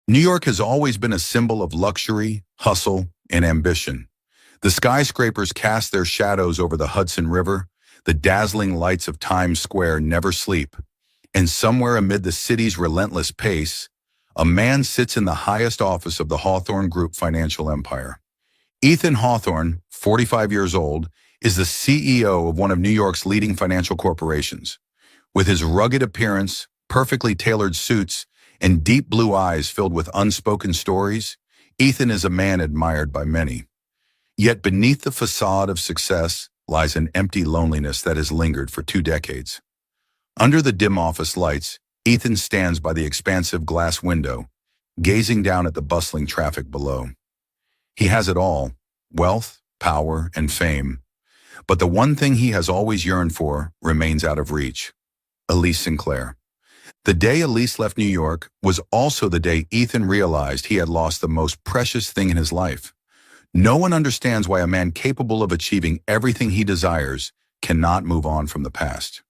New York has always been a symbol of luxury, hustle, and ambition. The skyscrapers cast their shadows over the Hudson River, the dazzling lights of Times Square never sleep, and somewhere amid the city's relentless pace, a man sits in the highest office of the Hawthorne Group financial empire. Ethan Hawthorne, 45 years old, is the CEO of one of New York's leading financial corporations. With his rugged appearance, perfectly tailored suits, and deep blue eyes filled with unspoken stories, Ethan is a man admired by many. Yet beneath the facade of success lies an empty loneliness that has lingered for 2 decades. Under the dim office lights, Ethan stands by the expansive glass window, gazing down at the bustling traffic below. He has it all: wealth, power, and fame. But the one thing he has always yearned for remains out of reach: Elise Sinclair. The day Elise left New York was also the day Ethan realized he had lost the most precious thing in his life. No one understands why a man capable of achieving everything he desires cannot move on from the past.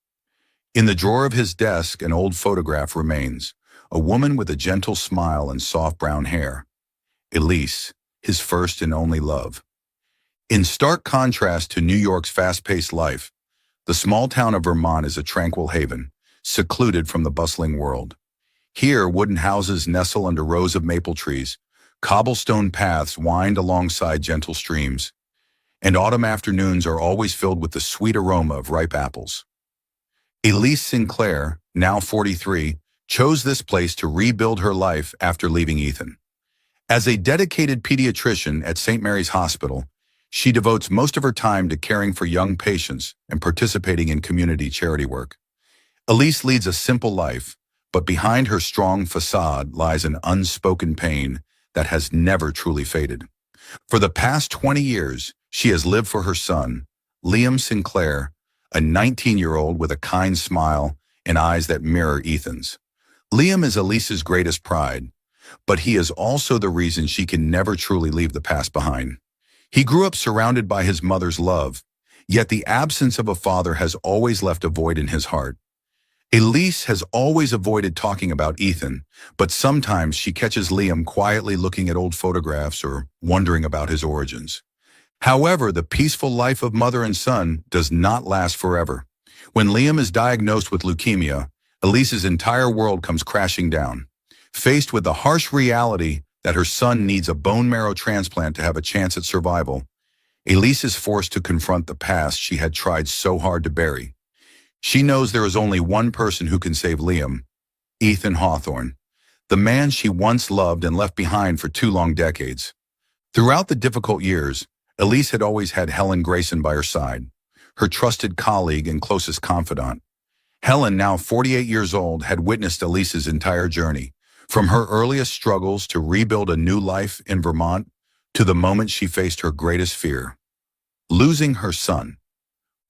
In the drawer of his desk, an old photograph remains: a woman with a gentle smile and soft brown hair. Elise, his first and only love. In stark contrast to New York's fast-paced life, the small town of Vermont is a tranquil haven, secluded from the bustling world. Here, wooden houses nestle under rows of maple trees, cobblestone paths wind alongside gentle streams, and autumn afternoons are always filled with the sweet aroma of ripe apples. Elise Sinclair, now 43, chose this place to rebuild her life after leaving Ethan. As a dedicated pediatrician at St. Mary's Hospital, she devotes most of her time to caring for young patients and participating in community charity work. Elise leads a simple life, but behind her strong facade lies an unspoken pain that has never truly faded. For the past 20 years, she has lived for her son, Liam Sinclair, a 19-year-old with a kind smile and eyes that mirror Ethan's. Liam is Elise's greatest pride, but he is also the reason she can never truly leave the past behind. He grew up surrounded by his mother's love, yet the absence of a father has always left a void in his heart. Elise has always avoided talking about Ethan, but sometimes she catches Liam quietly looking at old photographs or wondering about his origins. However, the peaceful life of mother and son does not last forever. When Liam is diagnosed with leukemia, Elise's entire world comes crashing down. Faced with the harsh reality that her son needs a bone marrow transplant to have a chance at survival, Elise is forced to confront the past she had tried so hard to bury. She knows there is only one person who can save Liam: Ethan Hawthorne, the man she once loved and left behind for 2 long decades. Throughout the difficult years, Elise had always had Helen Grayson by her side, her trusted colleague and closest confidant. Helen, now 48 years old, had witnessed Elise's entire journey, from her earliest struggles to rebuild a new life in Vermont to the moment she faced her greatest fear: losing her son.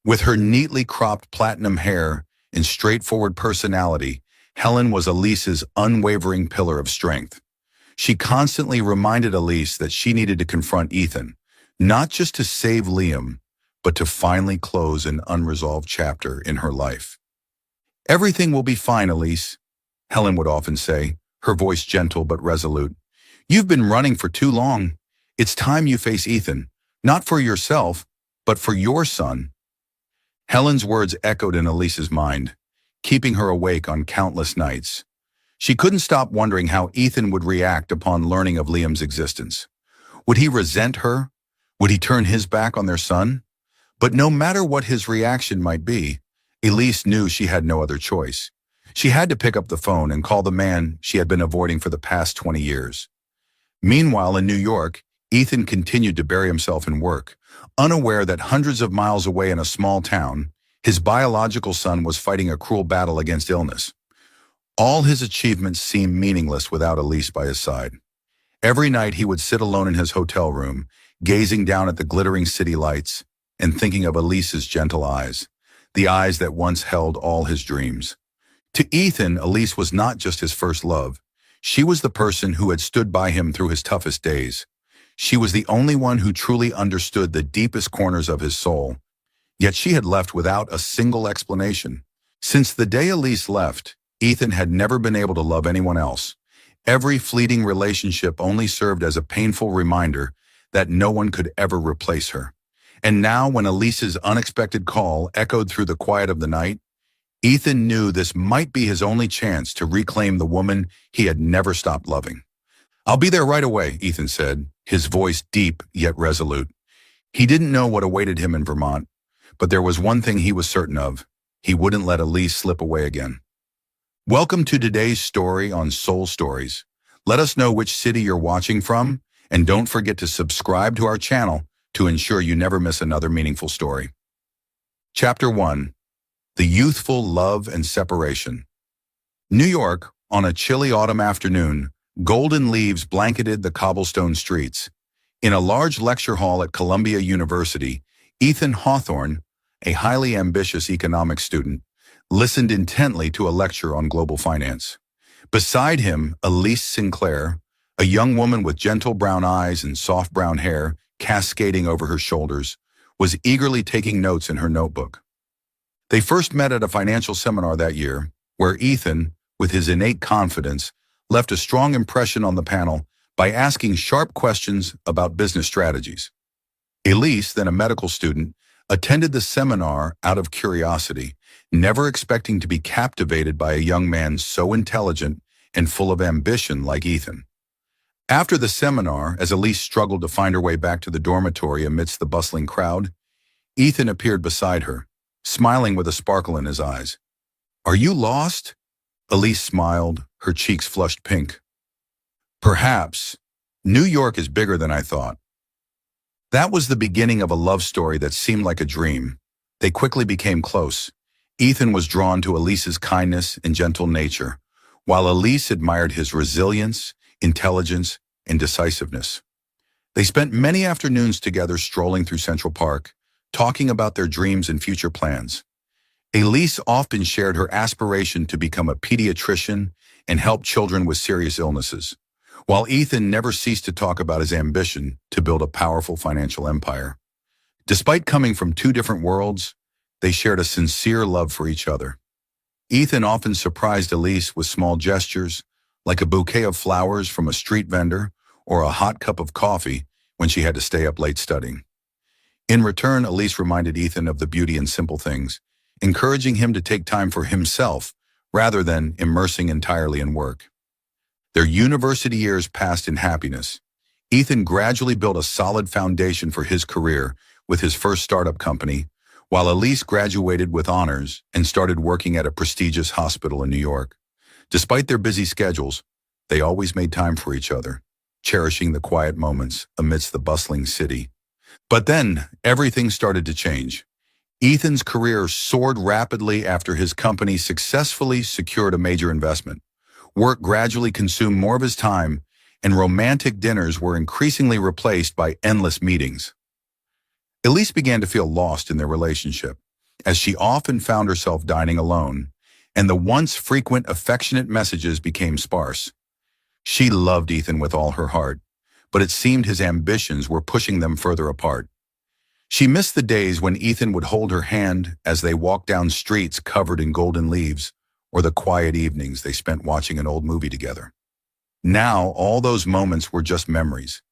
With her neatly cropped platinum hair and straightforward personality, Helen was Elise's unwavering pillar of strength. She constantly reminded Elise that she needed to confront Ethan, not just to save Liam, but to finally close an unresolved chapter in her life. "Everything will be fine, Elise," Helen would often say, her voice gentle but resolute. "You've been running for too long. It's time you face Ethan, not for yourself, but for your son." Helen's words echoed in Elise's mind, keeping her awake on countless nights. She couldn't stop wondering how Ethan would react upon learning of Liam's existence. Would he resent her? Would he turn his back on their son? But no matter what his reaction might be, Elise knew she had no other choice. She had to pick up the phone and call the man she had been avoiding for the past 20 years. Meanwhile, in New York, Ethan continued to bury himself in work, unaware that hundreds of miles away in a small town, his biological son was fighting a cruel battle against illness. All his achievements seemed meaningless without Elise by his side. Every night he would sit alone in his hotel room, gazing down at the glittering city lights and thinking of Elise's gentle eyes, the eyes that once held all his dreams. To Ethan, Elise was not just his first love. She was the person who had stood by him through his toughest days. She was the only one who truly understood the deepest corners of his soul. Yet she had left without a single explanation. Since the day Elise left, Ethan had never been able to love anyone else. Every fleeting relationship only served as a painful reminder that no one could ever replace her. And now, when Elise's unexpected call echoed through the quiet of the night, Ethan knew this might be his only chance to reclaim the woman he had never stopped loving. "I'll be there right away," Ethan said, his voice deep yet resolute. He didn't know what awaited him in Vermont, but there was one thing he was certain of. He wouldn't let Elise slip away again. Welcome to today's story on Soul Stories. Let us know which city you're watching from, and don't forget to subscribe to our channel to ensure you never miss another meaningful story. Chapter 1. The Youthful Love and Separation. New York, on a chilly autumn afternoon, golden leaves blanketed the cobblestone streets. In a large lecture hall at Columbia University, Ethan Hawthorne, a highly ambitious economics student, listened intently to a lecture on global finance. Beside him, Elise Sinclair, a young woman with gentle brown eyes and soft brown hair cascading over her shoulders, was eagerly taking notes in her notebook. They first met at a financial seminar that year, where Ethan, with his innate confidence, left a strong impression on the panel by asking sharp questions about business strategies. Elise, then a medical student, attended the seminar out of curiosity, never expecting to be captivated by a young man so intelligent and full of ambition like Ethan. After the seminar, as Elise struggled to find her way back to the dormitory amidst the bustling crowd, Ethan appeared beside her, smiling with a sparkle in his eyes. "Are you lost?" Elise smiled, her cheeks flushed pink. "Perhaps. New York is bigger than I thought." That was the beginning of a love story that seemed like a dream. They quickly became close. Ethan was drawn to Elise's kindness and gentle nature, while Elise admired his resilience, intelligence, and decisiveness. They spent many afternoons together strolling through Central Park, talking about their dreams and future plans. Elise often shared her aspiration to become a pediatrician and help children with serious illnesses, while Ethan never ceased to talk about his ambition to build a powerful financial empire. Despite coming from two different worlds, they shared a sincere love for each other. Ethan often surprised Elise with small gestures, like a bouquet of flowers from a street vendor or a hot cup of coffee when she had to stay up late studying. In return, Elise reminded Ethan of the beauty in simple things, encouraging him to take time for himself rather than immersing entirely in work. Their university years passed in happiness. Ethan gradually built a solid foundation for his career with his first startup company, while Elise graduated with honors and started working at a prestigious hospital in New York. Despite their busy schedules, they always made time for each other, cherishing the quiet moments amidst the bustling city. But then, everything started to change. Ethan's career soared rapidly after his company successfully secured a major investment. Work gradually consumed more of his time, and romantic dinners were increasingly replaced by endless meetings. Elise began to feel lost in their relationship, as she often found herself dining alone, and the once frequent affectionate messages became sparse. She loved Ethan with all her heart, but it seemed his ambitions were pushing them further apart. She missed the days when Ethan would hold her hand as they walked down streets covered in golden leaves, or the quiet evenings they spent watching an old movie together. Now, all those moments were just memories.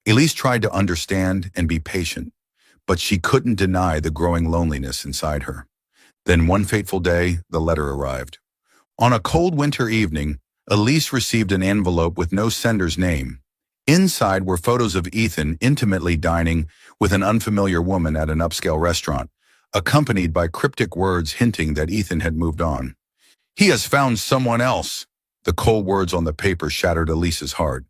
Elise tried to understand and be patient, but she couldn't deny the growing loneliness inside her. Then one fateful day, the letter arrived. On a cold winter evening, Elise received an envelope with no sender's name. Inside were photos of Ethan intimately dining with an unfamiliar woman at an upscale restaurant, accompanied by cryptic words hinting that Ethan had moved on. "He has found someone else." The cold words on the paper shattered Elise's heart.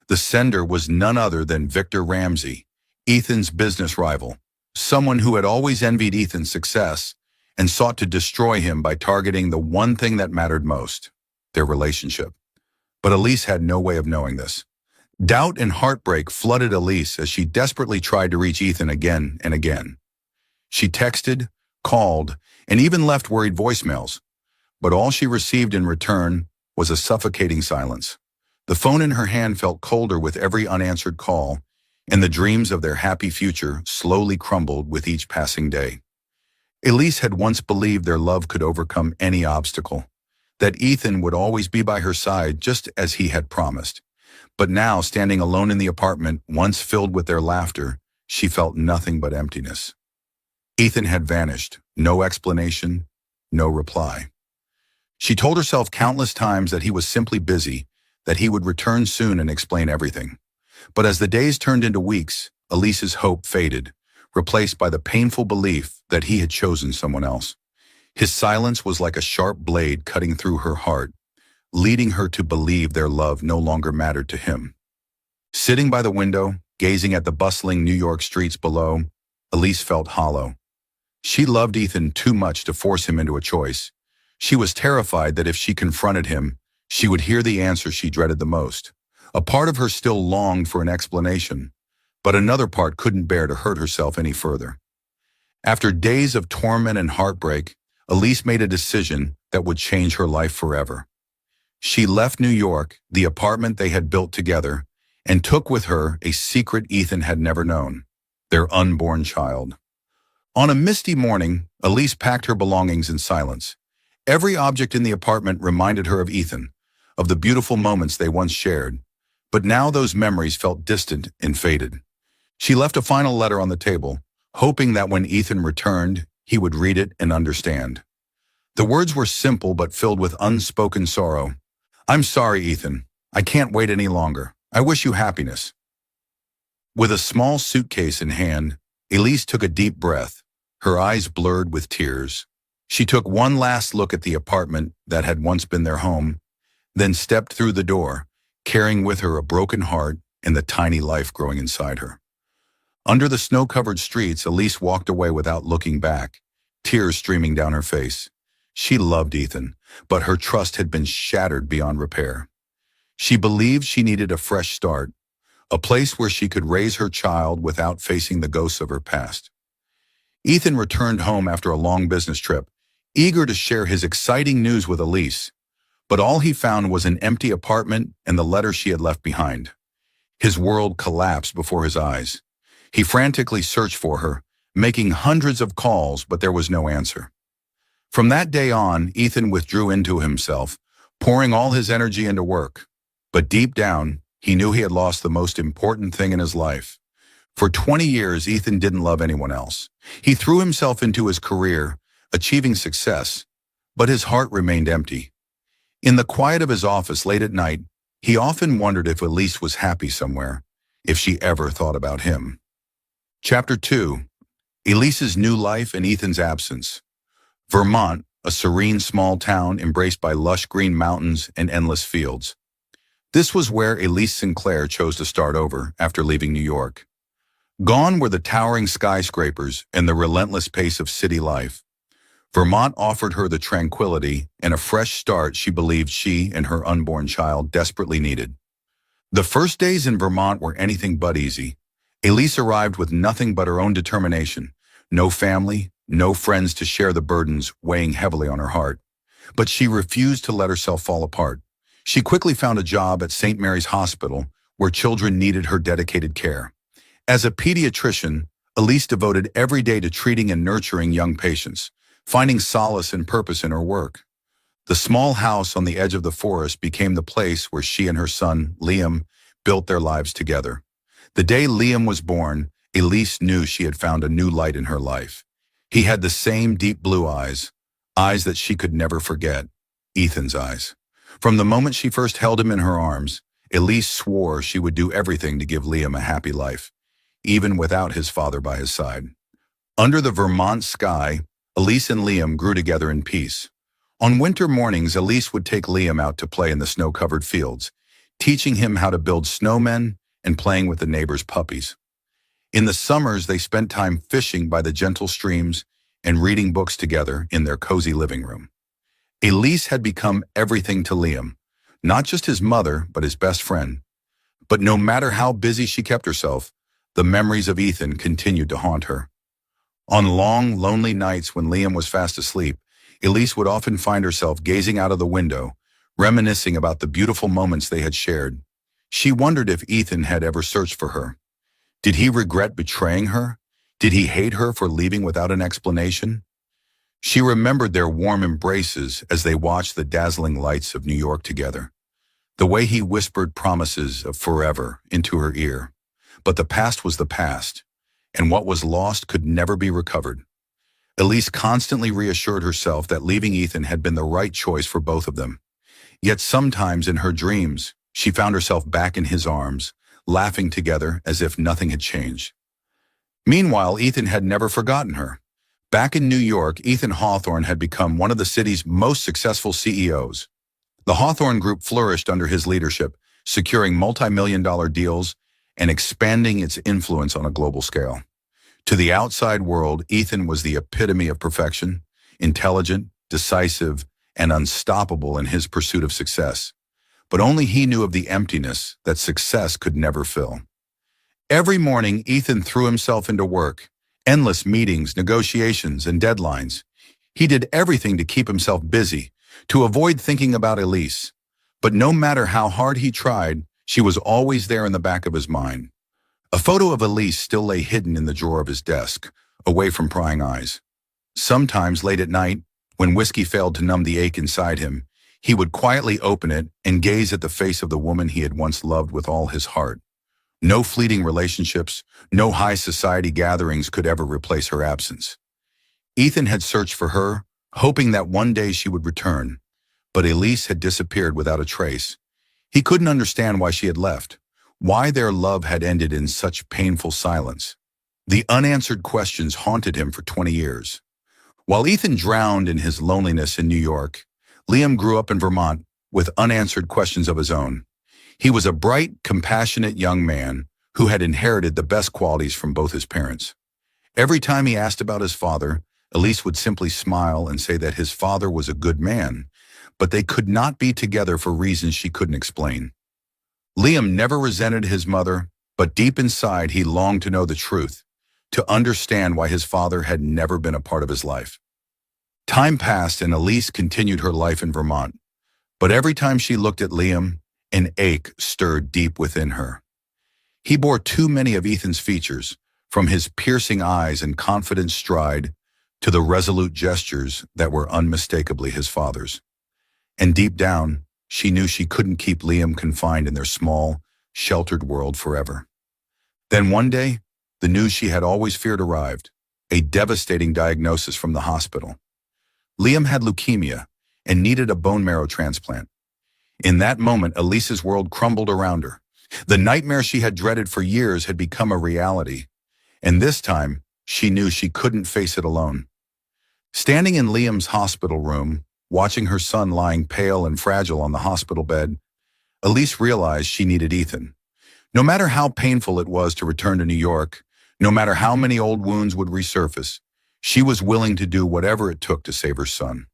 The sender was none other than Victor Ramsey, Ethan's business rival, someone who had always envied Ethan's success and sought to destroy him by targeting the one thing that mattered most, their relationship. But Elise had no way of knowing this. Doubt and heartbreak flooded Elise as she desperately tried to reach Ethan again and again. She texted, called, and even left worried voicemails, but all she received in return was a suffocating silence. The phone in her hand felt colder with every unanswered call, and the dreams of their happy future slowly crumbled with each passing day. Elise had once believed their love could overcome any obstacle, that Ethan would always be by her side just as he had promised. But now, standing alone in the apartment, once filled with their laughter, she felt nothing but emptiness. Ethan had vanished, no explanation, no reply. She told herself countless times that he was simply busy, that he would return soon and explain everything. But as the days turned into weeks, Elise's hope faded, replaced by the painful belief that he had chosen someone else. His silence was like a sharp blade cutting through her heart, leading her to believe their love no longer mattered to him. Sitting by the window, gazing at the bustling New York streets below, Elise felt hollow. She loved Ethan too much to force him into a choice. She was terrified that if she confronted him, she would hear the answer she dreaded the most. A part of her still longed for an explanation, but another part couldn't bear to hurt herself any further. After days of torment and heartbreak, Elise made a decision that would change her life forever. She left New York, the apartment they had built together, and took with her a secret Ethan had never known, their unborn child. On a misty morning, Elise packed her belongings in silence. Every object in the apartment reminded her of Ethan, of the beautiful moments they once shared, but now those memories felt distant and faded. She left a final letter on the table, hoping that when Ethan returned, he would read it and understand. The words were simple but filled with unspoken sorrow. "I'm sorry, Ethan. I can't wait any longer. I wish you happiness." With a small suitcase in hand, Elise took a deep breath, her eyes blurred with tears. She took one last look at the apartment that had once been their home, then stepped through the door, carrying with her a broken heart and the tiny life growing inside her. Under the snow-covered streets, Elise walked away without looking back, tears streaming down her face. She loved Ethan, but her trust had been shattered beyond repair. She believed she needed a fresh start, a place where she could raise her child without facing the ghosts of her past. Ethan returned home after a long business trip, eager to share his exciting news with Elise, but all he found was an empty apartment and the letter she had left behind. His world collapsed before his eyes. He frantically searched for her, making hundreds of calls, but there was no answer. From that day on, Ethan withdrew into himself, pouring all his energy into work. But deep down, he knew he had lost the most important thing in his life. For 20 years, Ethan didn't love anyone else. He threw himself into his career, achieving success, but his heart remained empty. In the quiet of his office late at night, he often wondered if Elise was happy somewhere, if she ever thought about him. Chapter 2. Elise's new life in Ethan's absence. Vermont, a serene small town embraced by lush green mountains and endless fields. This was where Elise Sinclair chose to start over after leaving New York. Gone were the towering skyscrapers and the relentless pace of city life. Vermont offered her the tranquility and a fresh start she believed she and her unborn child desperately needed. The first days in Vermont were anything but easy. Elise arrived with nothing but her own determination, no family, no friends to share the burdens weighing heavily on her heart. But she refused to let herself fall apart. She quickly found a job at St. Mary's Hospital, where children needed her dedicated care. As a pediatrician, Elise devoted every day to treating and nurturing young patients, finding solace and purpose in her work. The small house on the edge of the forest became the place where she and her son, Liam, built their lives together. The day Liam was born, Elise knew she had found a new light in her life. He had the same deep blue eyes, eyes that she could never forget, Ethan's eyes. From the moment she first held him in her arms, Elise swore she would do everything to give Liam a happy life, even without his father by his side. Under the Vermont sky, Elise and Liam grew together in peace. On winter mornings, Elise would take Liam out to play in the snow-covered fields, teaching him how to build snowmen and playing with the neighbors' puppies. In the summers, they spent time fishing by the gentle streams and reading books together in their cozy living room. Elise had become everything to Liam, not just his mother, but his best friend. But no matter how busy she kept herself, the memories of Ethan continued to haunt her. On long, lonely nights when Liam was fast asleep, Elise would often find herself gazing out of the window, reminiscing about the beautiful moments they had shared. She wondered if Ethan had ever searched for her. Did he regret betraying her? Did he hate her for leaving without an explanation? She remembered their warm embraces as they watched the dazzling lights of New York together. The way he whispered promises of forever into her ear. But the past was the past, and what was lost could never be recovered. Elise constantly reassured herself that leaving Ethan had been the right choice for both of them. Yet sometimes in her dreams, she found herself back in his arms, laughing together as if nothing had changed. Meanwhile, Ethan had never forgotten her. Back in New York, Ethan Hawthorne had become one of the city's most successful CEOs. The Hawthorne Group flourished under his leadership, securing multi-million-dollar deals and expanding its influence on a global scale. To the outside world, Ethan was the epitome of perfection, intelligent, decisive, and unstoppable in his pursuit of success. But only he knew of the emptiness that success could never fill. Every morning, Ethan threw himself into work, endless meetings, negotiations, and deadlines. He did everything to keep himself busy, to avoid thinking about Elise. But no matter how hard he tried, she was always there in the back of his mind. A photo of Elise still lay hidden in the drawer of his desk, away from prying eyes. Sometimes late at night, when whiskey failed to numb the ache inside him, he would quietly open it and gaze at the face of the woman he had once loved with all his heart. No fleeting relationships, no high society gatherings could ever replace her absence. Ethan had searched for her, hoping that one day she would return, but Elise had disappeared without a trace. He couldn't understand why she had left, why their love had ended in such painful silence. The unanswered questions haunted him for 20 years. While Ethan drowned in his loneliness in New York, Liam grew up in Vermont with unanswered questions of his own. He was a bright, compassionate young man who had inherited the best qualities from both his parents. Every time he asked about his father, Elise would simply smile and say that his father was a good man, but they could not be together for reasons she couldn't explain. Liam never resented his mother, but deep inside he longed to know the truth, to understand why his father had never been a part of his life. Time passed and Elise continued her life in Vermont, but every time she looked at Liam, an ache stirred deep within her. He bore too many of Ethan's features, from his piercing eyes and confident stride to the resolute gestures that were unmistakably his father's. And deep down, she knew she couldn't keep Liam confined in their small, sheltered world forever. Then one day, the news she had always feared arrived, a devastating diagnosis from the hospital. Liam had leukemia and needed a bone marrow transplant. In that moment, Elise's world crumbled around her. The nightmare she had dreaded for years had become a reality, and this time, she knew she couldn't face it alone. Standing in Liam's hospital room, watching her son lying pale and fragile on the hospital bed, Elise realized she needed Ethan. No matter how painful it was to return to New York, no matter how many old wounds would resurface, she was willing to do whatever it took to save her son.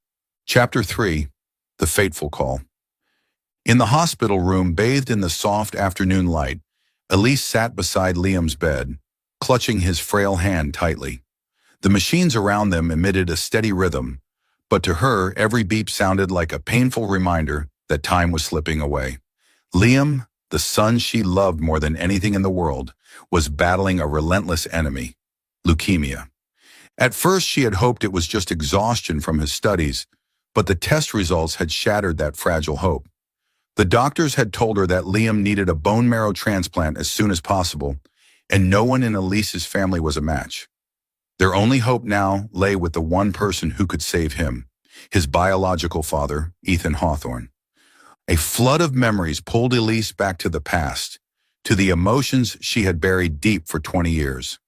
Chapter 3. The Fateful Call. In the hospital room, bathed in the soft afternoon light, Elise sat beside Liam's bed, clutching his frail hand tightly. The machines around them emitted a steady rhythm, but to her, every beep sounded like a painful reminder that time was slipping away. Liam, the son she loved more than anything in the world, was battling a relentless enemy, leukemia. At first, she had hoped it was just exhaustion from his studies, but the test results had shattered that fragile hope. The doctors had told her that Liam needed a bone marrow transplant as soon as possible, and no one in Elise's family was a match. Their only hope now lay with the one person who could save him, his biological father, Ethan Hawthorne. A flood of memories pulled Elise back to the past, to the emotions she had buried deep for 20 years.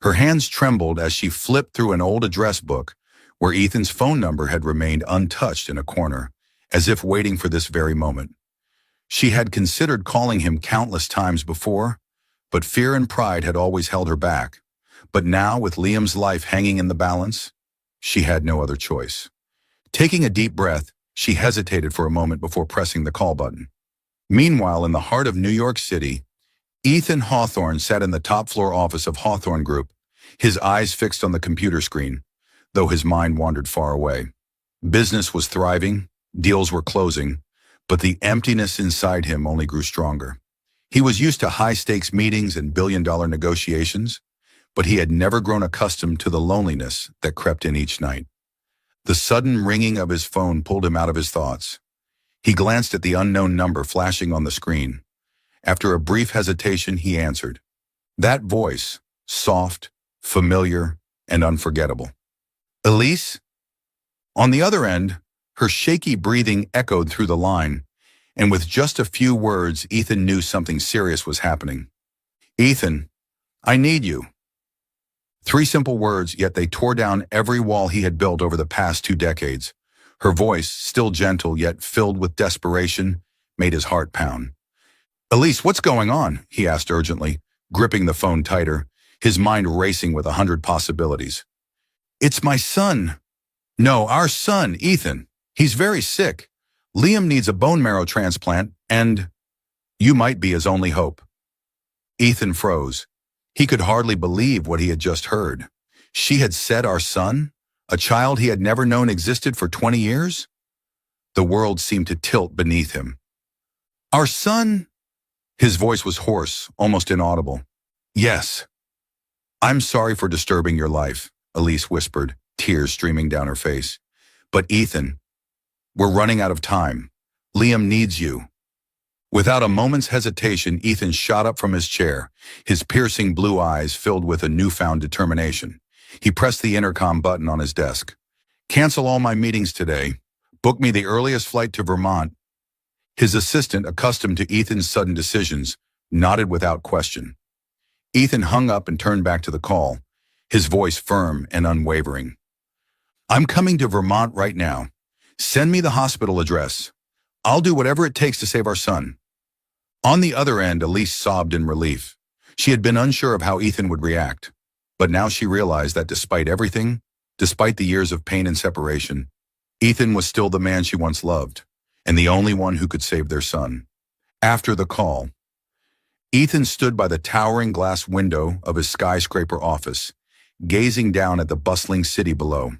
Her hands trembled as she flipped through an old address book where Ethan's phone number had remained untouched in a corner, as if waiting for this very moment. She had considered calling him countless times before, but fear and pride had always held her back. But now, with Liam's life hanging in the balance, she had no other choice. Taking a deep breath, she hesitated for a moment before pressing the call button. Meanwhile, in the heart of New York City, Ethan Hawthorne sat in the top-floor office of Hawthorne Group, his eyes fixed on the computer screen, though his mind wandered far away. Business was thriving, deals were closing, but the emptiness inside him only grew stronger. He was used to high-stakes meetings and billion-dollar negotiations, but he had never grown accustomed to the loneliness that crept in each night. The sudden ringing of his phone pulled him out of his thoughts. He glanced at the unknown number flashing on the screen. After a brief hesitation, he answered. That voice, soft, familiar, and unforgettable. Elise? On the other end, her shaky breathing echoed through the line, and with just a few words, Ethan knew something serious was happening. Ethan, I need you. 3 simple words, yet they tore down every wall he had built over the past 2 decades. Her voice, still gentle yet filled with desperation, made his heart pound. Elise, what's going on? He asked urgently, gripping the phone tighter, his mind racing with 100 possibilities. It's my son. No, our son, Ethan. He's very sick. Liam needs a bone marrow transplant, and you might be his only hope. Ethan froze. He could hardly believe what he had just heard. She had said our son? A child he had never known existed for 20 years? The world seemed to tilt beneath him. Our son? His voice was hoarse, almost inaudible. Yes. I'm sorry for disturbing your life, Elise whispered, tears streaming down her face. But Ethan, we're running out of time. Liam needs you. Without a moment's hesitation, Ethan shot up from his chair, his piercing blue eyes filled with a newfound determination. He pressed the intercom button on his desk. Cancel all my meetings today. Book me the earliest flight to Vermont. His assistant, accustomed to Ethan's sudden decisions, nodded without question. Ethan hung up and turned back to the call, his voice firm and unwavering. I'm coming to Vermont right now. Send me the hospital address. I'll do whatever it takes to save our son. On the other end, Elise sobbed in relief. She had been unsure of how Ethan would react, but now she realized that despite everything, despite the years of pain and separation, Ethan was still the man she once loved, and the only one who could save their son. After the call, Ethan stood by the towering glass window of his skyscraper office, gazing down at the bustling city below.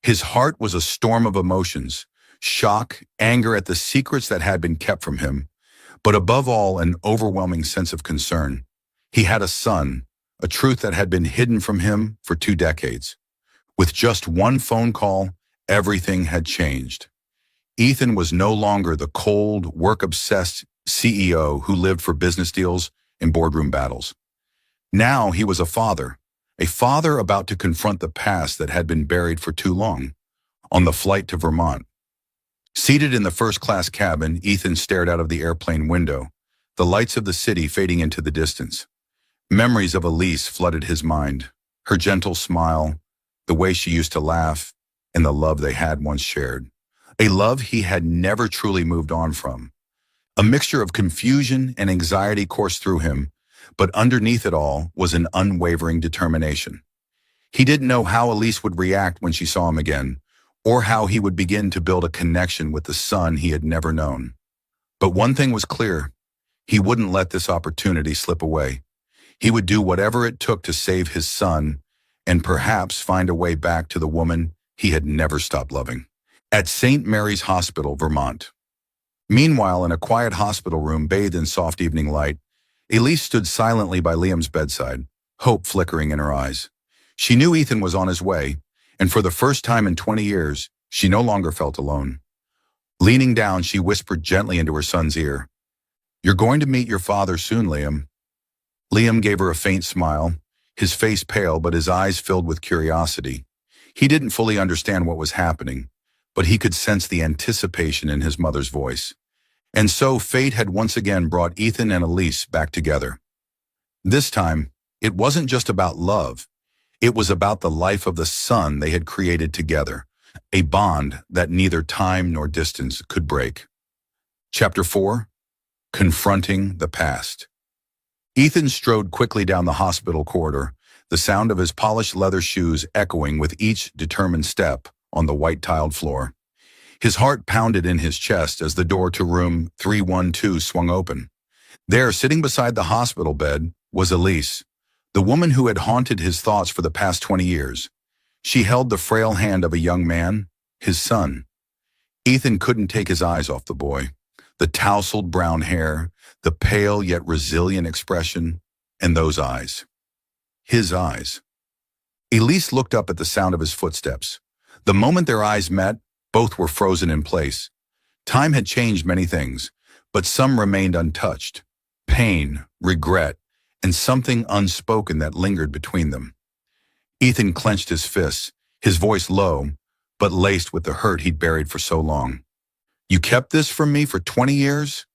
His heart was a storm of emotions, shock, anger at the secrets that had been kept from him, but above all, an overwhelming sense of concern. He had a son, a truth that had been hidden from him for 2 decades. With just one phone call, everything had changed. Ethan was no longer the cold, work-obsessed CEO who lived for business deals and boardroom battles. Now he was a father about to confront the past that had been buried for too long. On the flight to Vermont, seated in the first-class cabin, Ethan stared out of the airplane window, the lights of the city fading into the distance. Memories of Elise flooded his mind, her gentle smile, the way she used to laugh, and the love they had once shared. A love he had never truly moved on from. A mixture of confusion and anxiety coursed through him, but underneath it all was an unwavering determination. He didn't know how Elise would react when she saw him again, or how he would begin to build a connection with the son he had never known. But one thing was clear. He wouldn't let this opportunity slip away. He would do whatever it took to save his son and perhaps find a way back to the woman he had never stopped loving. At St. Mary's Hospital, Vermont. Meanwhile, in a quiet hospital room bathed in soft evening light, Elise stood silently by Liam's bedside, hope flickering in her eyes. She knew Ethan was on his way, and for the first time in 20 years, she no longer felt alone. Leaning down, she whispered gently into her son's ear, "You're going to meet your father soon, Liam." Liam gave her a faint smile, his face pale but his eyes filled with curiosity. He didn't fully understand what was happening, but he could sense the anticipation in his mother's voice. And so fate had once again brought Ethan and Elise back together. This time, it wasn't just about love. It was about the life of the son they had created together, a bond that neither time nor distance could break. Chapter 4. Confronting the Past. Ethan strode quickly down the hospital corridor, the sound of his polished leather shoes echoing with each determined step on the white-tiled floor. His heart pounded in his chest as the door to room 312 swung open. There, sitting beside the hospital bed, was Elise, the woman who had haunted his thoughts for the past 20 years. She held the frail hand of a young man, his son. Ethan couldn't take his eyes off the boy. The tousled brown hair, the pale yet resilient expression, and those eyes. His eyes. Elise looked up at the sound of his footsteps. The moment their eyes met, both were frozen in place. Time had changed many things, but some remained untouched. Pain, regret, and something unspoken that lingered between them. Ethan clenched his fists, his voice low, but laced with the hurt he'd buried for so long. "You kept this from me for 20 years?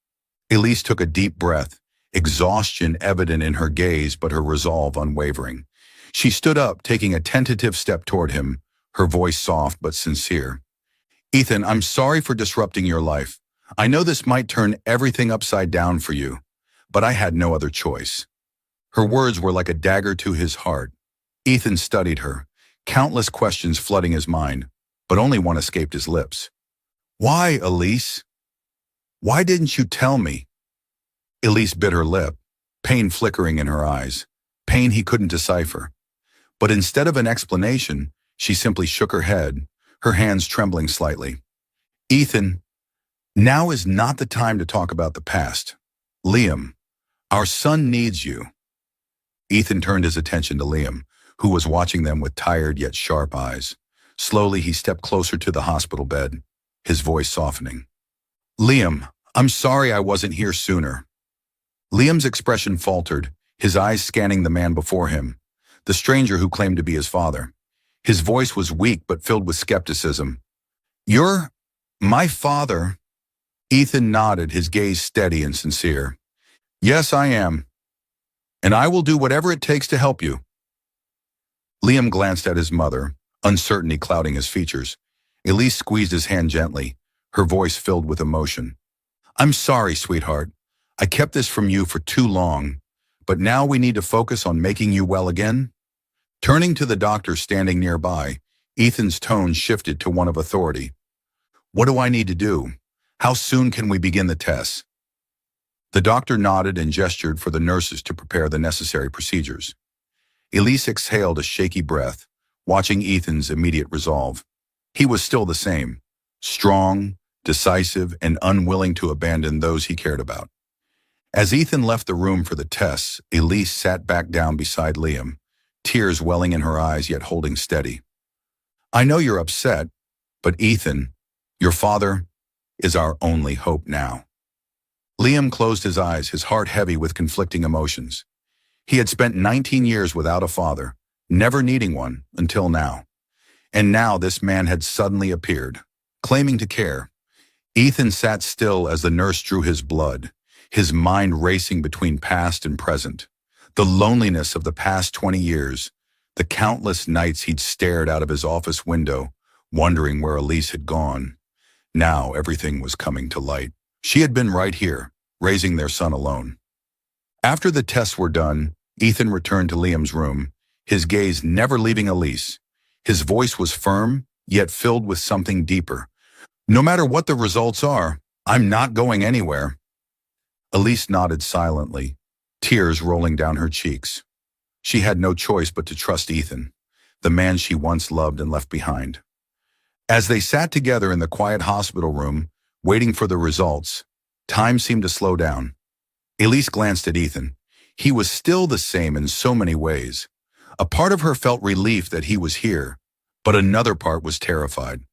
Elise took a deep breath, exhaustion evident in her gaze but her resolve unwavering. She stood up, taking a tentative step toward him, her voice soft but sincere. "Ethan, I'm sorry for disrupting your life. I know this might turn everything upside down for you, but I had no other choice." Her words were like a dagger to his heart. Ethan studied her, countless questions flooding his mind, but only one escaped his lips. "Why, Elise? Why didn't you tell me?" Elise bit her lip, pain flickering in her eyes, pain he couldn't decipher. But instead of an explanation, she simply shook her head, her hands trembling slightly. "Ethan, now is not the time to talk about the past. Liam, our son needs you." Ethan turned his attention to Liam, who was watching them with tired yet sharp eyes. Slowly, he stepped closer to the hospital bed, his voice softening. "Liam, I'm sorry I wasn't here sooner." Liam's expression faltered, his eyes scanning the man before him, the stranger who claimed to be his father. His voice was weak but filled with skepticism. "You're my father?" Ethan nodded, his gaze steady and sincere. "Yes, I am. And I will do whatever it takes to help you." Liam glanced at his mother, uncertainty clouding his features. Elise squeezed his hand gently, her voice filled with emotion. "I'm sorry, sweetheart. I kept this from you for too long, but now we need to focus on making you well again." Turning to the doctor standing nearby, Ethan's tone shifted to one of authority. "What do I need to do? How soon can we begin the tests?" The doctor nodded and gestured for the nurses to prepare the necessary procedures. Elise exhaled a shaky breath, watching Ethan's immediate resolve. He was still the same, strong, decisive, and unwilling to abandon those he cared about. As Ethan left the room for the tests, Elise sat back down beside Liam, tears welling in her eyes yet holding steady. "I know you're upset, but Ethan, your father, is our only hope now." Liam closed his eyes, his heart heavy with conflicting emotions. He had spent 19 years without a father, never needing one until now. And now this man had suddenly appeared, claiming to care. Ethan sat still as the nurse drew his blood, his mind racing between past and present. The loneliness of the past 20 years, the countless nights he'd stared out of his office window, wondering where Elise had gone. Now everything was coming to light. She had been right here, raising their son alone. After the tests were done, Ethan returned to Liam's room, his gaze never leaving Elise. His voice was firm, yet filled with something deeper. "No matter what the results are, I'm not going anywhere." Elise nodded silently, tears rolling down her cheeks. She had no choice but to trust Ethan, the man she once loved and left behind. As they sat together in the quiet hospital room, waiting for the results, time seemed to slow down. Elise glanced at Ethan. He was still the same in so many ways. A part of her felt relief that he was here, but another part was terrified.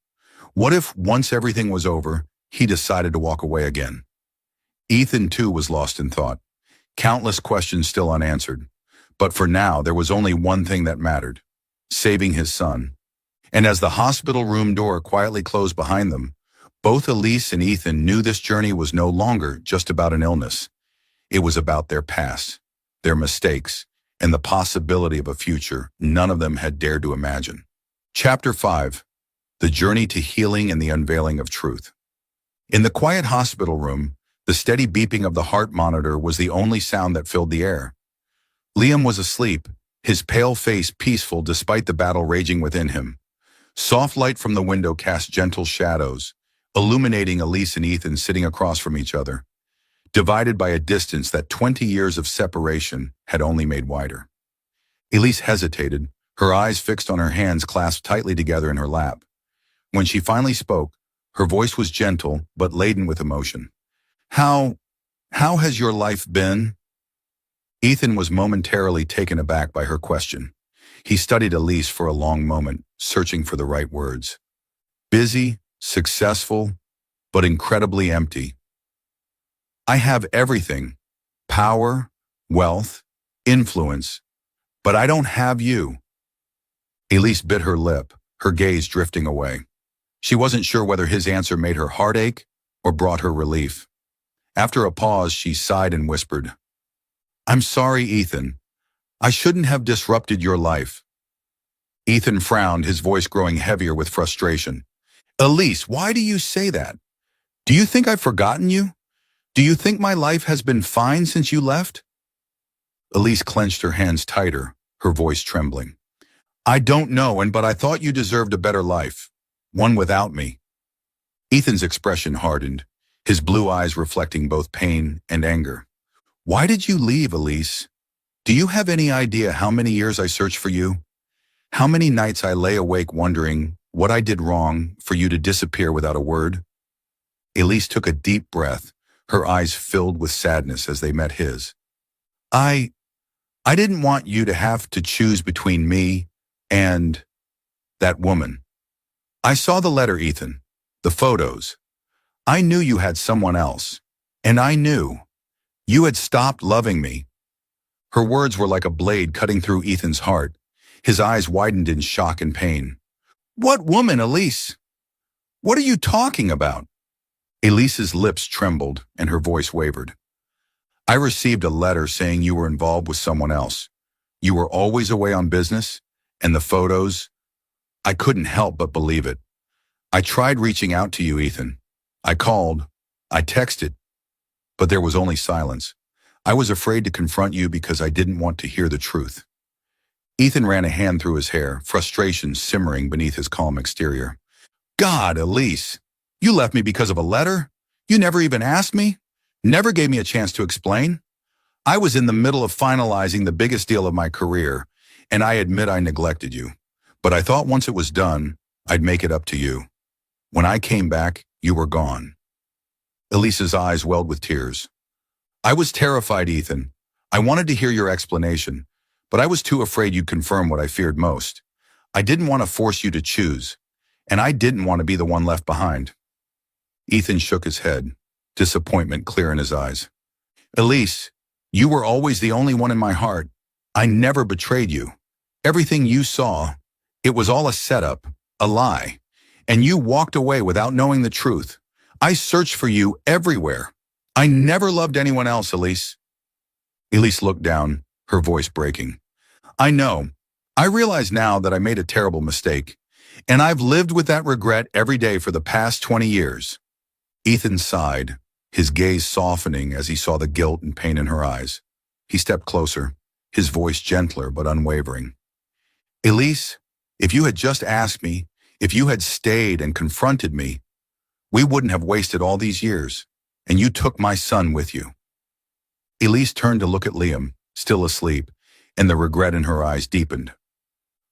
What if, once everything was over, he decided to walk away again? Ethan, too, was lost in thought, countless questions still unanswered. But for now, there was only one thing that mattered: saving his son. And as the hospital room door quietly closed behind them, both Elise and Ethan knew this journey was no longer just about an illness. It was about their past, their mistakes, and the possibility of a future none of them had dared to imagine. Chapter 5. The Journey to Healing and the Unveiling of Truth. In the quiet hospital room, the steady beeping of the heart monitor was the only sound that filled the air. Liam was asleep, his pale face peaceful despite the battle raging within him. Soft light from the window cast gentle shadows, illuminating Elise and Ethan sitting across from each other, divided by a distance that 20 years of separation had only made wider. Elise hesitated, her eyes fixed on her hands clasped tightly together in her lap. When she finally spoke, her voice was gentle but laden with emotion. How has your life been?" Ethan was momentarily taken aback by her question. He studied Elise for a long moment, searching for the right words. Busy, successful, but incredibly empty. I have everything: power, wealth, influence, but I don't have you. Elise bit her lip, her gaze drifting away. She wasn't sure whether his answer made her heart ache or brought her relief. After a pause, she sighed and whispered, "I'm sorry, Ethan. I shouldn't have disrupted your life." Ethan frowned, his voice growing heavier with frustration. "Elise, why do you say that? Do you think I've forgotten you? Do you think my life has been fine since you left?" Elise clenched her hands tighter, her voice trembling. "I don't know, but I thought you deserved a better life. One without me." Ethan's expression hardened, his blue eyes reflecting both pain and anger. "Why did you leave, Elise? Do you have any idea how many years I searched for you? How many nights I lay awake wondering what I did wrong for you to disappear without a word?" Elise took a deep breath, her eyes filled with sadness as they met his. I didn't want you to have to choose between me and that woman. I saw the letter, Ethan, the photos. I knew you had someone else, and I knew you had stopped loving me." Her words were like a blade cutting through Ethan's heart. His eyes widened in shock and pain. "What woman, Elise? What are you talking about?" Elise's lips trembled and her voice wavered. "I received a letter saying you were involved with someone else. You were always away on business, and the photos, I couldn't help but believe it. I tried reaching out to you, Ethan. I called, I texted, but there was only silence. I was afraid to confront you because I didn't want to hear the truth." Ethan ran a hand through his hair, frustration simmering beneath his calm exterior. "God, Elise, you left me because of a letter? You never even asked me? Never gave me a chance to explain? I was in the middle of finalizing the biggest deal of my career, and I admit I neglected you. But I thought once it was done, I'd make it up to you. When I came back, you were gone." Elise's eyes welled with tears. "I was terrified, Ethan. I wanted to hear your explanation, but I was too afraid you'd confirm what I feared most. I didn't want to force you to choose, and I didn't want to be the one left behind." Ethan shook his head, disappointment clear in his eyes. "Elise, you were always the only one in my heart. I never betrayed you. Everything you saw, it was all a setup, a lie, and you walked away without knowing the truth. I searched for you everywhere. I never loved anyone else, Elise." Elise looked down, her voice breaking. "I know. I realize now that I made a terrible mistake, and I've lived with that regret every day for the past 20 years. Ethan sighed, his gaze softening as he saw the guilt and pain in her eyes. He stepped closer, his voice gentler but unwavering. "Elise, if you had just asked me, if you had stayed and confronted me, we wouldn't have wasted all these years, and you took my son with you." Elise turned to look at Liam, still asleep, and the regret in her eyes deepened.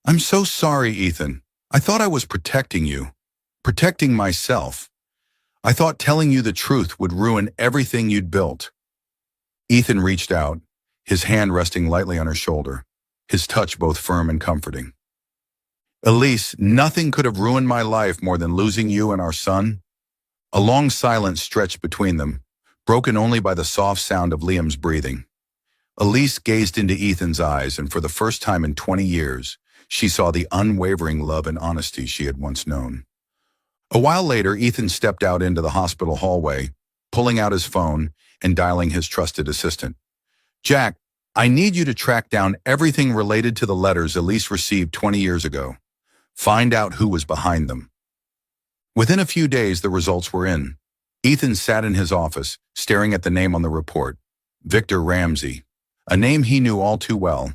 "I'm so sorry, Ethan. I thought I was protecting you, protecting myself. I thought telling you the truth would ruin everything you'd built." Ethan reached out, his hand resting lightly on her shoulder, his touch both firm and comforting. "Elise, nothing could have ruined my life more than losing you and our son." A long silence stretched between them, broken only by the soft sound of Liam's breathing. Elise gazed into Ethan's eyes, and for the first time in 20 years, she saw the unwavering love and honesty she had once known. A while later, Ethan stepped out into the hospital hallway, pulling out his phone and dialing his trusted assistant. "Jack, I need you to track down everything related to the letters Elise received 20 years ago. Find out who was behind them." Within a few days, the results were in. Ethan sat in his office, staring at the name on the report, Victor Ramsey, a name he knew all too well.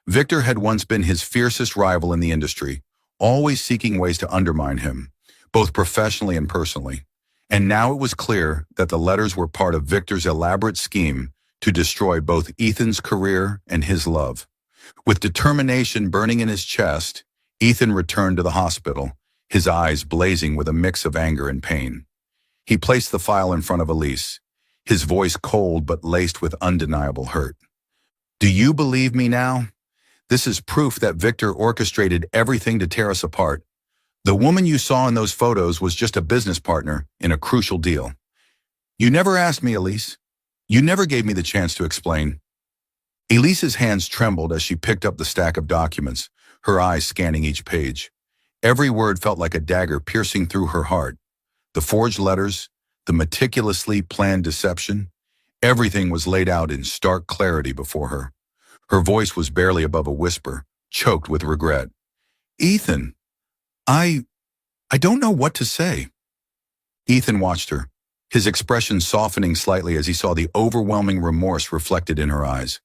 Victor had once been his fiercest rival in the industry, always seeking ways to undermine him, both professionally and personally. And now it was clear that the letters were part of Victor's elaborate scheme to destroy both Ethan's career and his love. With determination burning in his chest, Ethan returned to the hospital, his eyes blazing with a mix of anger and pain. He placed the file in front of Elise, his voice cold but laced with undeniable hurt. "Do you believe me now? This is proof that Victor orchestrated everything to tear us apart. The woman you saw in those photos was just a business partner in a crucial deal. You never asked me, Elise. You never gave me the chance to explain. Elise's hands trembled as she picked up the stack of documents, her eyes scanning each page. Every word felt like a dagger piercing through her heart. The forged letters, the meticulously planned deception, everything was laid out in stark clarity before her. Her voice was barely above a whisper, choked with regret. Ethan, I don't know what to say. Ethan watched her, his expression softening slightly as he saw the overwhelming remorse reflected in her eyes.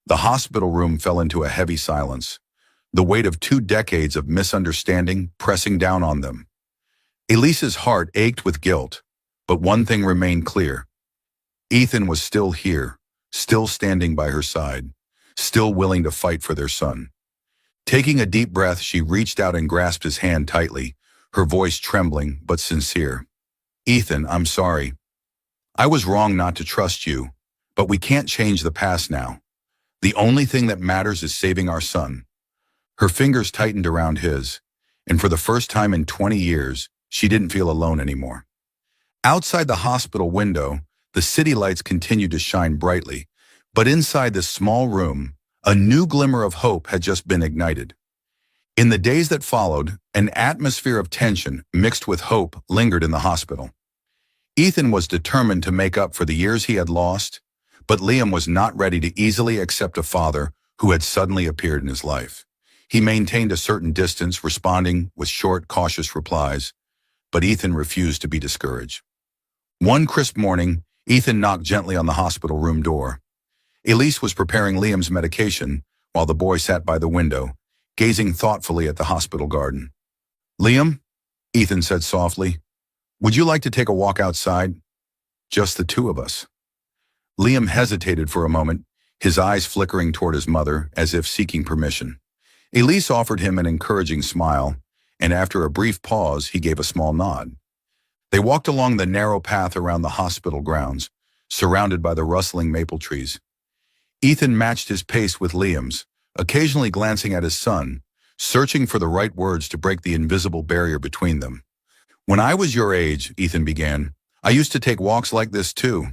The hospital room fell into a heavy silence, the weight of 2 decades of misunderstanding pressing down on them. Elise's heart ached with guilt, but one thing remained clear. Ethan was still here, still standing by her side, still willing to fight for their son. Taking a deep breath, she reached out and grasped his hand tightly, her voice trembling but sincere. Ethan, I'm sorry. I was wrong not to trust you, but we can't change the past now. The only thing that matters is saving our son. Her fingers tightened around his, and for the first time in 20 years, she didn't feel alone anymore. Outside the hospital window, the city lights continued to shine brightly, but inside this small room, a new glimmer of hope had just been ignited. In the days that followed, an atmosphere of tension mixed with hope lingered in the hospital. Ethan was determined to make up for the years he had lost, but Liam was not ready to easily accept a father who had suddenly appeared in his life. He maintained a certain distance, responding with short, cautious replies, but Ethan refused to be discouraged. One crisp morning, Ethan knocked gently on the hospital room door. Elise was preparing Liam's medication while the boy sat by the window, gazing thoughtfully at the hospital garden. Liam, Ethan said softly, would you like to take a walk outside? Just the 2 of us. Liam hesitated for a moment, his eyes flickering toward his mother as if seeking permission. Elise offered him an encouraging smile, and after a brief pause, he gave a small nod. They walked along the narrow path around the hospital grounds, surrounded by the rustling maple trees. Ethan matched his pace with Liam's, occasionally glancing at his son, searching for the right words to break the invisible barrier between them. When I was your age, Ethan began, I used to take walks like this too.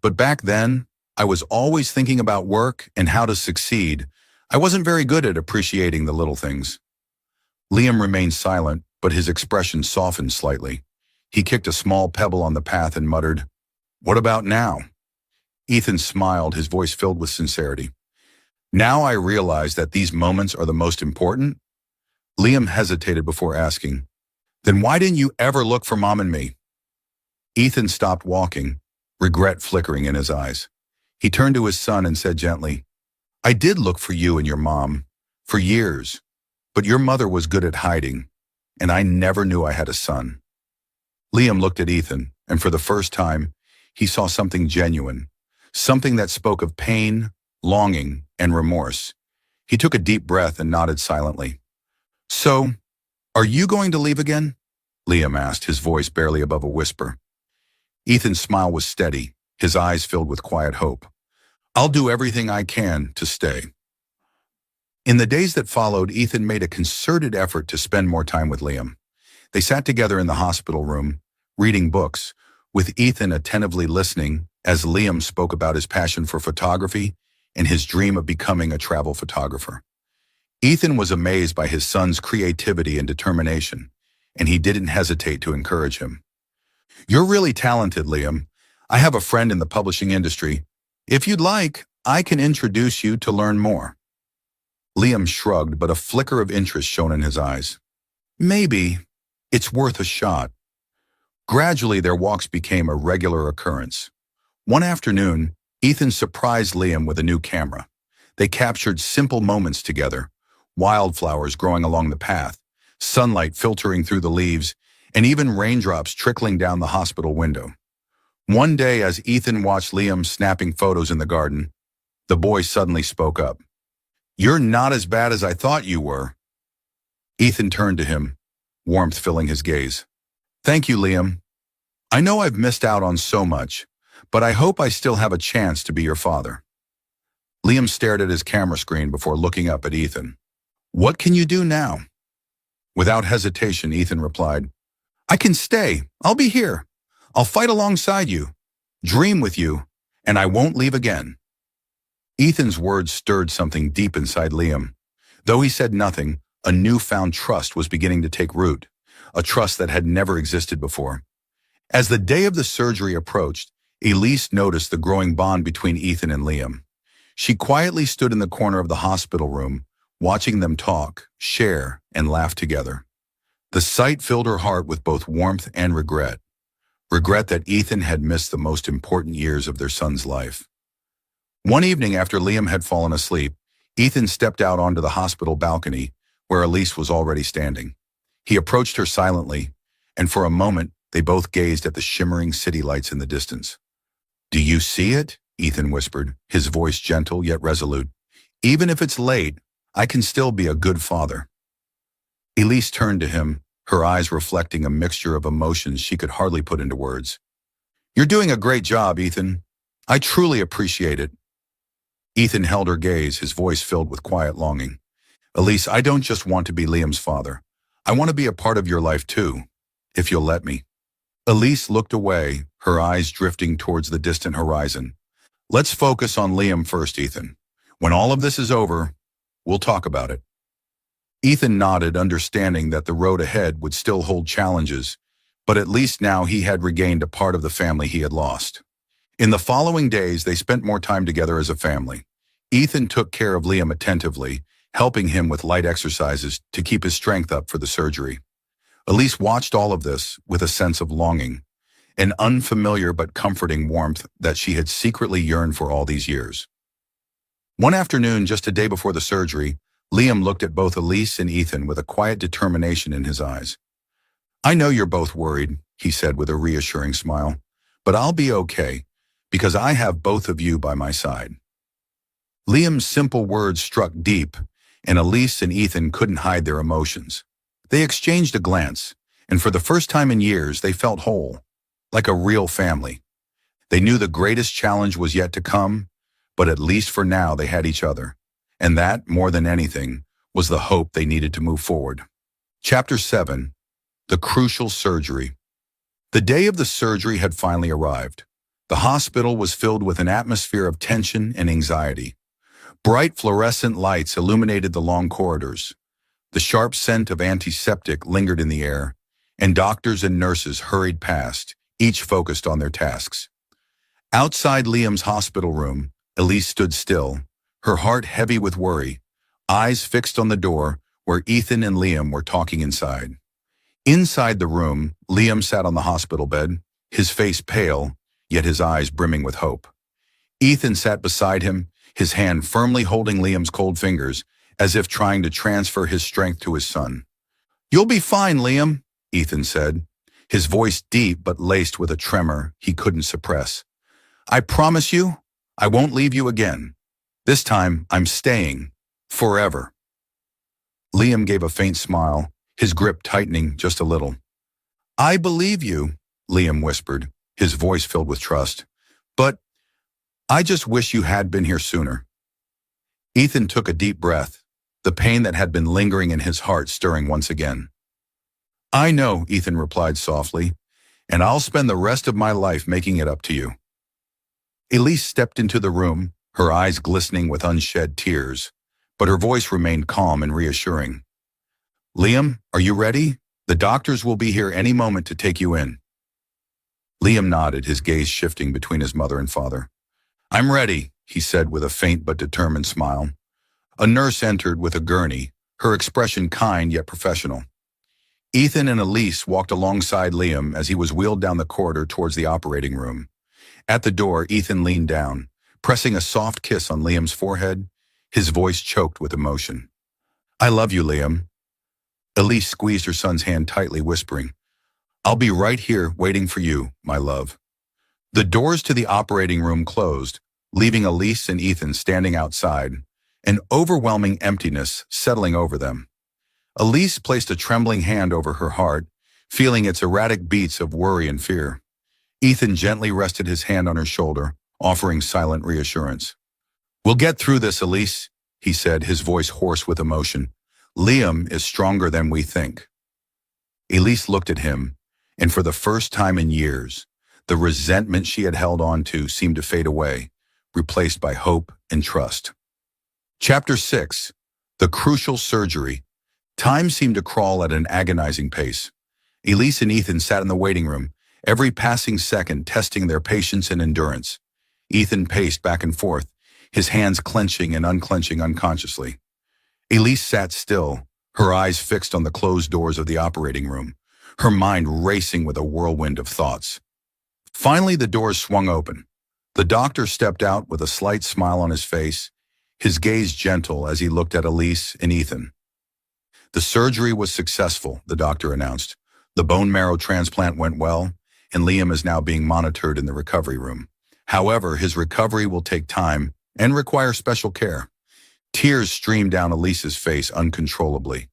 But back then, I was always thinking about work and how to succeed. I wasn't very good at appreciating the little things. Liam remained silent, but his expression softened slightly. He kicked a small pebble on the path and muttered, What about now? Ethan smiled, his voice filled with sincerity. Now I realize that these moments are the most important. Liam hesitated before asking, Then why didn't you ever look for Mom and me? Ethan stopped walking, regret flickering in his eyes. He turned to his son and said gently, I did look for you and your mom, for years, but your mother was good at hiding, and I never knew I had a son. Liam looked at Ethan, and for the first time, he saw something genuine, something that spoke of pain, longing, and remorse. He took a deep breath and nodded silently. So, are you going to leave again? Liam asked, his voice barely above a whisper. Ethan's smile was steady, his eyes filled with quiet hope. I'll do everything I can to stay. In the days that followed, Ethan made a concerted effort to spend more time with Liam. They sat together in the hospital room, reading books, with Ethan attentively listening as Liam spoke about his passion for photography and his dream of becoming a travel photographer. Ethan was amazed by his son's creativity and determination, and he didn't hesitate to encourage him. You're really talented, Liam. I have a friend in the publishing industry. If you'd like, I can introduce you to learn more. Liam shrugged, but a flicker of interest shone in his eyes. Maybe. It's worth a shot. Gradually, their walks became a regular occurrence. One afternoon, Ethan surprised Liam with a new camera. They captured simple moments together, wildflowers growing along the path, sunlight filtering through the leaves, and even raindrops trickling down the hospital window. One day, as Ethan watched Liam snapping photos in the garden, the boy suddenly spoke up. You're not as bad as I thought you were. Ethan turned to him, warmth filling his gaze. Thank you, Liam. I know I've missed out on so much, but I hope I still have a chance to be your father. Liam stared at his camera screen before looking up at Ethan. What can you do now? Without hesitation, Ethan replied, I can stay. I'll be here. I'll fight alongside you, dream with you, and I won't leave again. Ethan's words stirred something deep inside Liam. Though he said nothing, a newfound trust was beginning to take root, a trust that had never existed before. As the day of the surgery approached, Elise noticed the growing bond between Ethan and Liam. She quietly stood in the corner of the hospital room, watching them talk, share, and laugh together. The sight filled her heart with both warmth and regret. Regret that Ethan had missed the most important years of their son's life. One evening after Liam had fallen asleep, Ethan stepped out onto the hospital balcony where Elise was already standing. He approached her silently, and for a moment they both gazed at the shimmering city lights in the distance. Do you see it? Ethan whispered, his voice gentle yet resolute. Even if it's late, I can still be a good father. Elise turned to him, her eyes reflecting a mixture of emotions she could hardly put into words. You're doing a great job, Ethan. I truly appreciate it. Ethan held her gaze, his voice filled with quiet longing. Elise, I don't just want to be Liam's father. I want to be a part of your life too, if you'll let me. Elise looked away, her eyes drifting towards the distant horizon. Let's focus on Liam first, Ethan. When all of this is over, we'll talk about it. Ethan nodded, understanding that the road ahead would still hold challenges, but at least now he had regained a part of the family he had lost. In the following days, they spent more time together as a family. Ethan took care of Liam attentively, helping him with light exercises to keep his strength up for the surgery. Elise watched all of this with a sense of longing, an unfamiliar but comforting warmth that she had secretly yearned for all these years. One afternoon, just a day before the surgery, Liam looked at both Elise and Ethan with a quiet determination in his eyes. I know you're both worried, he said with a reassuring smile, but I'll be okay, because I have both of you by my side. Liam's simple words struck deep, and Elise and Ethan couldn't hide their emotions. They exchanged a glance, and for the first time in years, they felt whole, like a real family. They knew the greatest challenge was yet to come, but at least for now they had each other. And that, more than anything, was the hope they needed to move forward. Chapter 7. The Crucial Surgery. The day of the surgery had finally arrived. The hospital was filled with an atmosphere of tension and anxiety. Bright fluorescent lights illuminated the long corridors. The sharp scent of antiseptic lingered in the air, and doctors and nurses hurried past, each focused on their tasks. Outside Liam's hospital room, Elise stood still, her heart heavy with worry, eyes fixed on the door where Ethan and Liam were talking inside. Inside the room, Liam sat on the hospital bed, his face pale, yet his eyes brimming with hope. Ethan sat beside him, his hand firmly holding Liam's cold fingers, as if trying to transfer his strength to his son. You'll be fine, Liam, Ethan said, his voice deep but laced with a tremor he couldn't suppress. I promise you, I won't leave you again. This time, I'm staying. Forever. Liam gave a faint smile, his grip tightening just a little. I believe you, Liam whispered, his voice filled with trust. But I just wish you had been here sooner. Ethan took a deep breath, the pain that had been lingering in his heart stirring once again. I know, Ethan replied softly, and I'll spend the rest of my life making it up to you. Elise stepped into the room, her eyes glistening with unshed tears, but her voice remained calm and reassuring. Liam, are you ready? The doctors will be here any moment to take you in. Liam nodded, his gaze shifting between his mother and father. I'm ready, he said with a faint but determined smile. A nurse entered with a gurney, her expression kind yet professional. Ethan and Elise walked alongside Liam as he was wheeled down the corridor towards the operating room. At the door, Ethan leaned down, pressing a soft kiss on Liam's forehead, his voice choked with emotion. I love you, Liam. Elise squeezed her son's hand tightly, whispering, I'll be right here waiting for you, my love. The doors to the operating room closed, leaving Elise and Ethan standing outside, an overwhelming emptiness settling over them. Elise placed a trembling hand over her heart, feeling its erratic beats of worry and fear. Ethan gently rested his hand on her shoulder, offering silent reassurance. We'll get through this, Elise, he said, his voice hoarse with emotion. Liam is stronger than we think. Elise looked at him, and for the first time in years, the resentment she had held on to seemed to fade away, replaced by hope and trust. Chapter 6. The Crucial Surgery. Time seemed to crawl at an agonizing pace. Elise and Ethan sat in the waiting room, every passing second testing their patience and endurance. Ethan paced back and forth, his hands clenching and unclenching unconsciously. Elise sat still, her eyes fixed on the closed doors of the operating room, her mind racing with a whirlwind of thoughts. Finally, the doors swung open. The doctor stepped out with a slight smile on his face, his gaze gentle as he looked at Elise and Ethan. The surgery was successful, the doctor announced. The bone marrow transplant went well, and Liam is now being monitored in the recovery room. However, his recovery will take time and require special care. Tears streamed down Elise's face uncontrollably.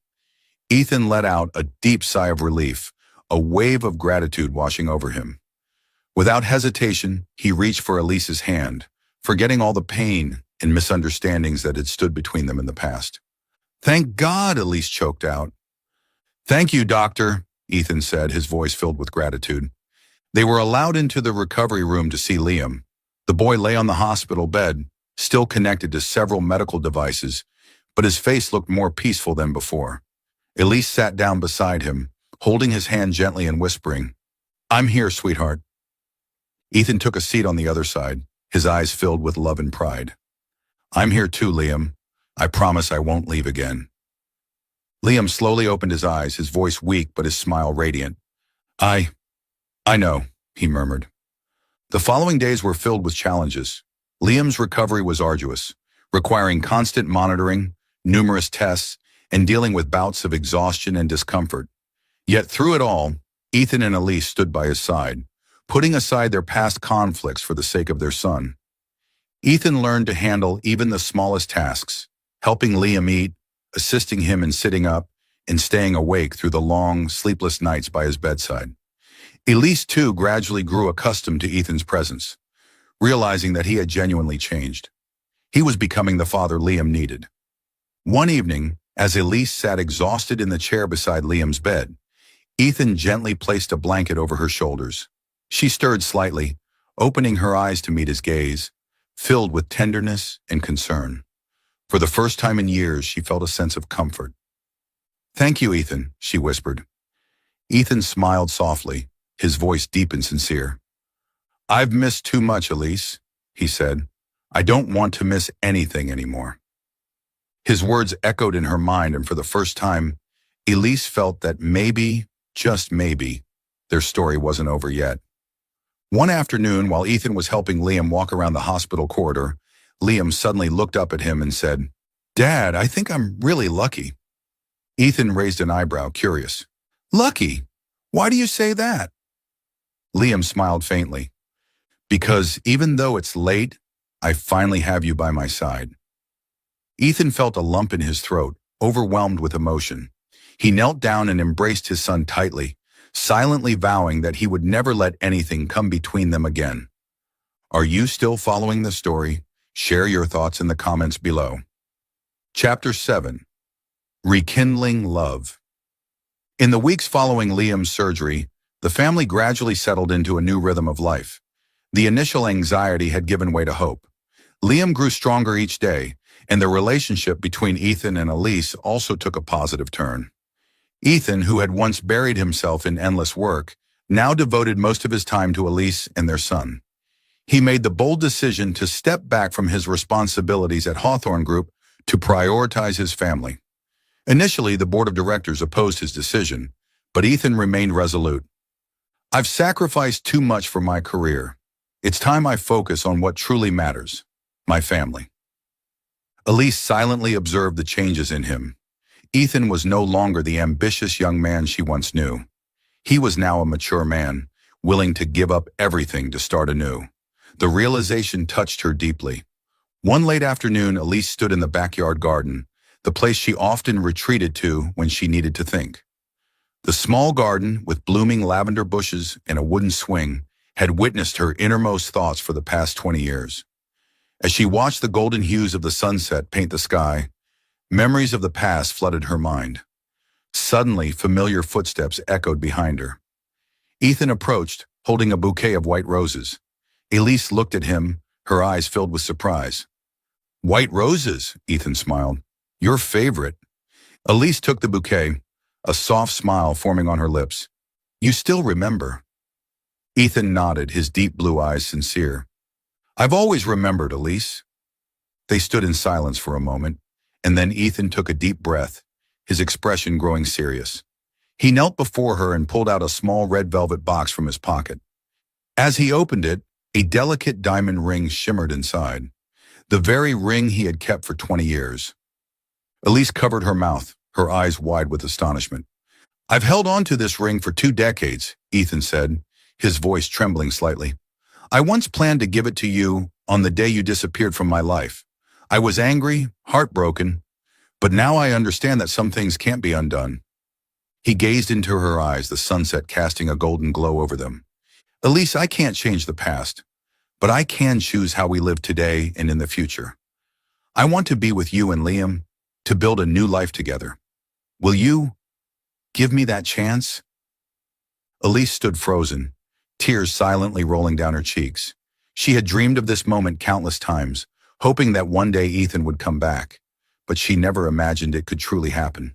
Ethan let out a deep sigh of relief, a wave of gratitude washing over him. Without hesitation, he reached for Elise's hand, forgetting all the pain and misunderstandings that had stood between them in the past. "Thank God," Elise choked out. "Thank you, doctor," Ethan said, his voice filled with gratitude. They were allowed into the recovery room to see Liam. The boy lay on the hospital bed, still connected to several medical devices, but his face looked more peaceful than before. Elise sat down beside him, holding his hand gently and whispering, "I'm here, sweetheart." Ethan took a seat on the other side, his eyes filled with love and pride. "I'm here too, Liam. I promise I won't leave again." Liam slowly opened his eyes, his voice weak but his smile radiant. I know," he murmured. The following days were filled with challenges. Liam's recovery was arduous, requiring constant monitoring, numerous tests, and dealing with bouts of exhaustion and discomfort. Yet through it all, Ethan and Elise stood by his side, putting aside their past conflicts for the sake of their son. Ethan learned to handle even the smallest tasks, helping Liam eat, assisting him in sitting up, and staying awake through the long, sleepless nights by his bedside. Elise, too, gradually grew accustomed to Ethan's presence, realizing that he had genuinely changed. He was becoming the father Liam needed. One evening, as Elise sat exhausted in the chair beside Liam's bed, Ethan gently placed a blanket over her shoulders. She stirred slightly, opening her eyes to meet his gaze, filled with tenderness and concern. For the first time in years, she felt a sense of comfort. "Thank you, Ethan," she whispered. Ethan smiled softly, his voice deep and sincere. "I've missed too much, Elise," he said. "I don't want to miss anything anymore." His words echoed in her mind, and for the first time, Elise felt that maybe, just maybe, their story wasn't over yet. One afternoon, while Ethan was helping Liam walk around the hospital corridor, Liam suddenly looked up at him and said, "Dad, I think I'm really lucky." Ethan raised an eyebrow, curious. "Lucky? Why do you say that?" Liam smiled faintly. "Because even though it's late, I finally have you by my side." Ethan felt a lump in his throat, overwhelmed with emotion. He knelt down and embraced his son tightly, silently vowing that he would never let anything come between them again. Are you still following the story? Share your thoughts in the comments below. Chapter 7. Rekindling Love. In the weeks following Liam's surgery, the family gradually settled into a new rhythm of life. The initial anxiety had given way to hope. Liam grew stronger each day, and the relationship between Ethan and Elise also took a positive turn. Ethan, who had once buried himself in endless work, now devoted most of his time to Elise and their son. He made the bold decision to step back from his responsibilities at Hawthorne Group to prioritize his family. Initially, the board of directors opposed his decision, but Ethan remained resolute. "I've sacrificed too much for my career. It's time I focus on what truly matters, my family." Elise silently observed the changes in him. Ethan was no longer the ambitious young man she once knew. He was now a mature man, willing to give up everything to start anew. The realization touched her deeply. One late afternoon, Elise stood in the backyard garden, the place she often retreated to when she needed to think. The small garden, with blooming lavender bushes and a wooden swing, had witnessed her innermost thoughts for the past 20 years. As she watched the golden hues of the sunset paint the sky, Memories of the past flooded her mind. Suddenly, familiar footsteps echoed behind her. Ethan approached, holding a bouquet of white roses. Elise looked at him, her eyes filled with surprise. "White roses," Ethan smiled. "Your favorite." Elise took the bouquet, a soft smile forming on her lips. "You still remember?" Ethan nodded, his deep blue eyes sincere. "I've always remembered, Elise." They stood in silence for a moment, and then Ethan took a deep breath, his expression growing serious. He knelt before her and pulled out a small red velvet box from his pocket. As he opened it, a delicate diamond ring shimmered inside, the very ring he had kept for 20 years. Elise covered her mouth, her eyes wide with astonishment. "I've held on to this ring for 2 decades, Ethan said, his voice trembling slightly. "I once planned to give it to you on the day you disappeared from my life. I was angry, heartbroken, but now I understand that some things can't be undone." He gazed into her eyes, the sunset casting a golden glow over them. "Elise, I can't change the past, but I can choose how we live today and in the future. I want to be with you and Liam, to build a new life together. Will you give me that chance?" Elise stood frozen, tears silently rolling down her cheeks. She had dreamed of this moment countless times, hoping that one day Ethan would come back, but she never imagined it could truly happen.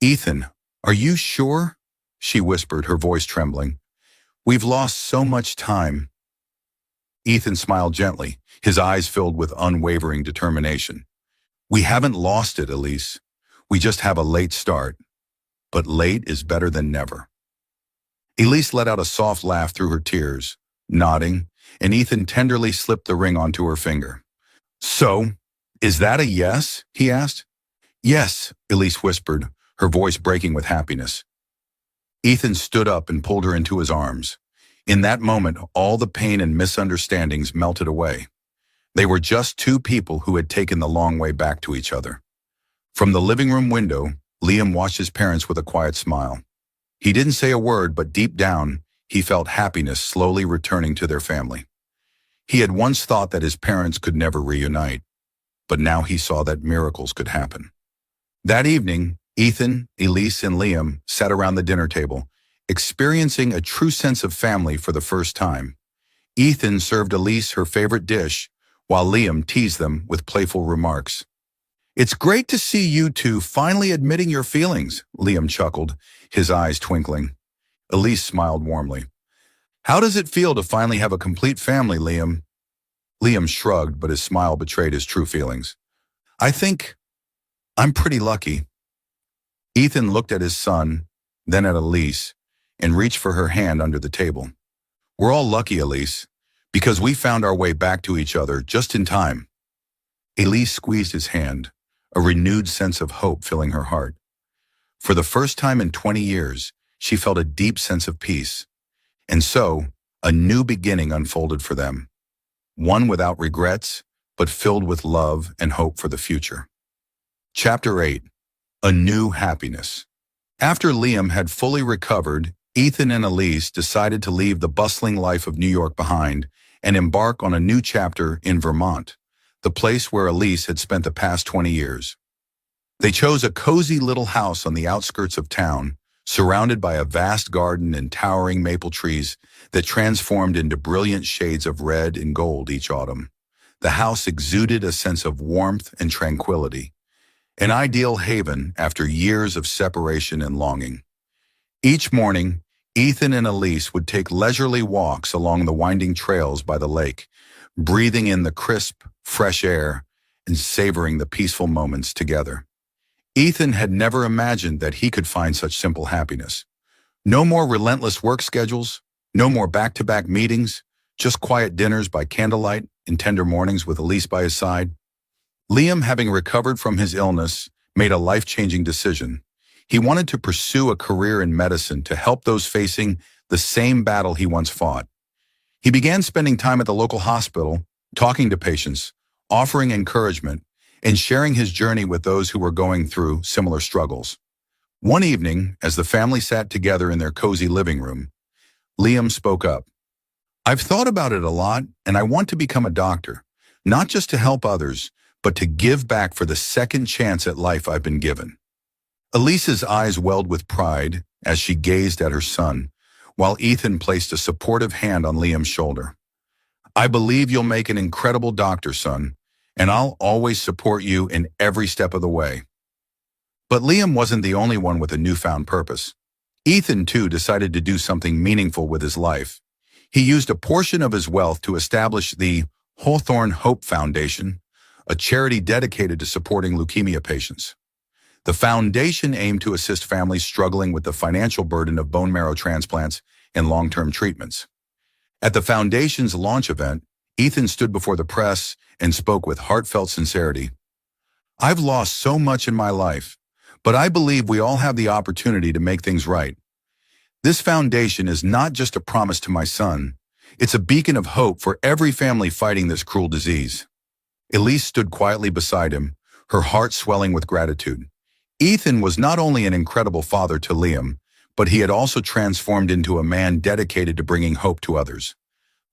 "Ethan, are you sure?" she whispered, her voice trembling. "We've lost so much time." Ethan smiled gently, his eyes filled with unwavering determination. "We haven't lost it, Elise. We just have a late start. But late is better than never." Elise let out a soft laugh through her tears, nodding, and Ethan tenderly slipped the ring onto her finger. "So, is that a yes?" he asked. "Yes," Elise whispered, her voice breaking with happiness. Ethan stood up and pulled her into his arms. In that moment, all the pain and misunderstandings melted away. They were just 2 people who had taken the long way back to each other. From the living room window, Liam watched his parents with a quiet smile. He didn't say a word, but deep down, he felt happiness slowly returning to their family. He had once thought that his parents could never reunite, but now he saw that miracles could happen. That evening, Ethan, Elise, and Liam sat around the dinner table, experiencing a true sense of family for the first time. Ethan served Elise her favorite dish, while Liam teased them with playful remarks. "It's great to see you 2 finally admitting your feelings," Liam chuckled, his eyes twinkling. Elise smiled warmly. "How does it feel to finally have a complete family, Liam?" Liam shrugged, but his smile betrayed his true feelings. "I think I'm pretty lucky." Ethan looked at his son, then at Elise, and reached for her hand under the table. "We're all lucky, Elise, because we found our way back to each other just in time." Elise squeezed his hand, a renewed sense of hope filling her heart. For the first time in 20 years, she felt a deep sense of peace. And so, a new beginning unfolded for them. One without regrets, but filled with love and hope for the future. Chapter 8. A New Happiness. After Liam had fully recovered, Ethan and Elise decided to leave the bustling life of New York behind and embark on a new chapter in Vermont, the place where Elise had spent the past 20 years. They chose a cozy little house on the outskirts of town, surrounded by a vast garden and towering maple trees that transformed into brilliant shades of red and gold each autumn. The house exuded a sense of warmth and tranquility, an ideal haven after years of separation and longing. Each morning, Ethan and Elise would take leisurely walks along the winding trails by the lake, breathing in the crisp, fresh air and savoring the peaceful moments together. Ethan had never imagined that he could find such simple happiness. No more relentless work schedules, no more back-to-back meetings, just quiet dinners by candlelight and tender mornings with Elise by his side. Liam, having recovered from his illness, made a life-changing decision. He wanted to pursue a career in medicine to help those facing the same battle he once fought. He began spending time at the local hospital, talking to patients, offering encouragement, and sharing his journey with those who were going through similar struggles. One evening, as the family sat together in their cozy living room, Liam spoke up. "I've thought about it a lot, and I want to become a doctor, not just to help others, but to give back for the second chance at life I've been given. Elise's eyes welled with pride as she gazed at her son, while Ethan placed a supportive hand on Liam's shoulder. I believe you'll make an incredible doctor, son, and I'll always support you in every step of the way. But Liam wasn't the only one with a newfound purpose. Ethan, too, decided to do something meaningful with his life. He used a portion of his wealth to establish the Hawthorne Hope Foundation, a charity dedicated to supporting leukemia patients. The foundation aimed to assist families struggling with the financial burden of bone marrow transplants and long-term treatments. At the foundation's launch event, Ethan stood before the press and spoke with heartfelt sincerity. I've lost so much in my life, but I believe we all have the opportunity to make things right. This foundation is not just a promise to my son, it's a beacon of hope for every family fighting this cruel disease. Elise stood quietly beside him, her heart swelling with gratitude. Ethan was not only an incredible father to Liam, but he had also transformed into a man dedicated to bringing hope to others.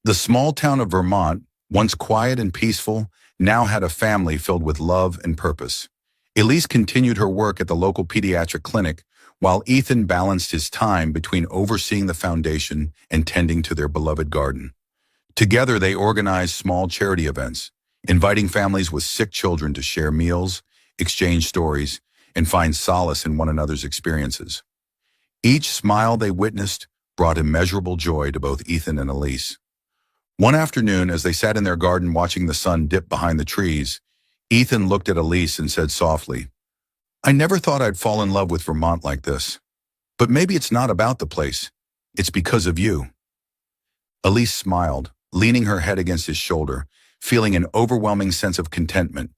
The small town of Vermont, once quiet and peaceful, now had a family filled with love and purpose. Elise continued her work at the local pediatric clinic, while Ethan balanced his time between overseeing the foundation and tending to their beloved garden. Together, they organized small charity events, inviting families with sick children to share meals, exchange stories, and find solace in one another's experiences. Each smile they witnessed brought immeasurable joy to both Ethan and Elise. One afternoon, as they sat in their garden watching the sun dip behind the trees, Ethan looked at Elise and said softly, I never thought I'd fall in love with Vermont like this. But maybe it's not about the place. It's because of you. Elise smiled, leaning her head against his shoulder, feeling an overwhelming sense of contentment.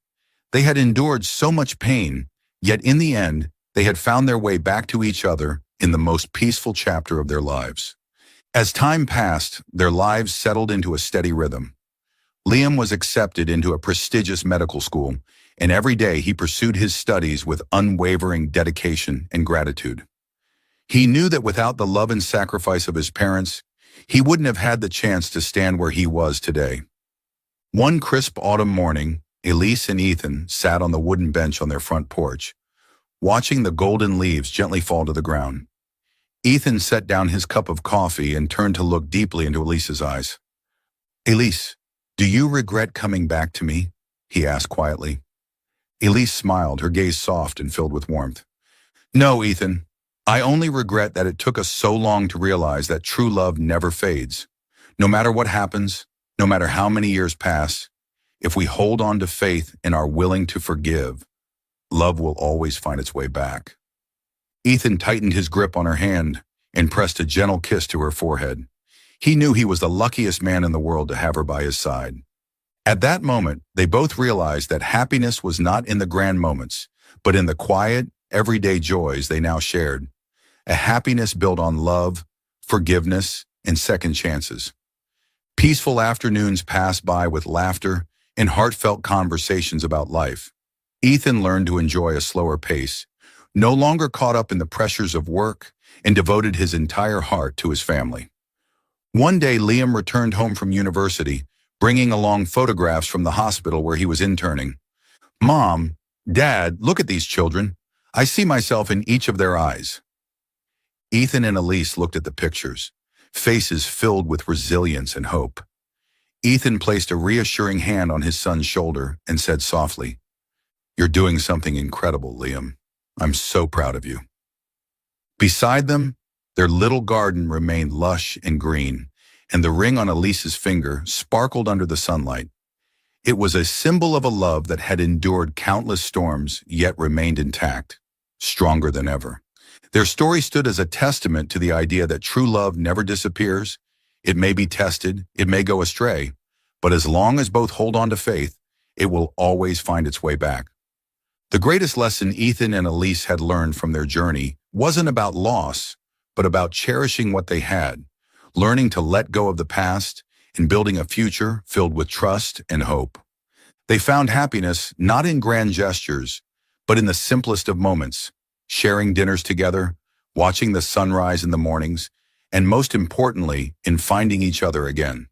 They had endured so much pain, yet in the end, they had found their way back to each other in the most peaceful chapter of their lives. As time passed, their lives settled into a steady rhythm. Liam was accepted into a prestigious medical school, and every day he pursued his studies with unwavering dedication and gratitude. He knew that without the love and sacrifice of his parents, he wouldn't have had the chance to stand where he was today. One crisp autumn morning, Elise and Ethan sat on the wooden bench on their front porch, watching the golden leaves gently fall to the ground. Ethan set down his cup of coffee and turned to look deeply into Elise's eyes. Elise, do you regret coming back to me? He asked quietly. Elise smiled, her gaze soft and filled with warmth. No, Ethan. I only regret that it took us so long to realize that true love never fades. No matter what happens, no matter how many years pass, if we hold on to faith and are willing to forgive, love will always find its way back. Ethan tightened his grip on her hand and pressed a gentle kiss to her forehead. He knew he was the luckiest man in the world to have her by his side. At that moment, they both realized that happiness was not in the grand moments, but in the quiet, everyday joys they now shared. A happiness built on love, forgiveness, and second chances. Peaceful afternoons passed by with laughter and heartfelt conversations about life. Ethan learned to enjoy a slower pace, no longer caught up in the pressures of work, and devoted his entire heart to his family. One day, Liam returned home from university, bringing along photographs from the hospital where he was interning. Mom, Dad, look at these children. I see myself in each of their eyes. Ethan and Elise looked at the pictures, faces filled with resilience and hope. Ethan placed a reassuring hand on his son's shoulder and said softly, You're doing something incredible, Liam. I'm so proud of you. Beside them, their little garden remained lush and green, and the ring on Elise's finger sparkled under the sunlight. It was a symbol of a love that had endured countless storms yet remained intact, stronger than ever. Their story stood as a testament to the idea that true love never disappears. It may be tested, it may go astray, but as long as both hold on to faith, it will always find its way back. The greatest lesson Ethan and Elise had learned from their journey wasn't about loss, but about cherishing what they had, learning to let go of the past and building a future filled with trust and hope. They found happiness not in grand gestures, but in the simplest of moments, sharing dinners together, watching the sunrise in the mornings, and most importantly, in finding each other again.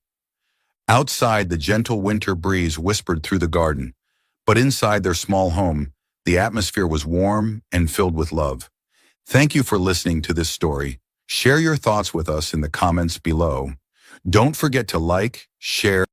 Outside, the gentle winter breeze whispered through the garden, But inside their small home, the atmosphere was warm and filled with love. Thank you for listening to this story. Share your thoughts with us in the comments below. Don't forget to like, share,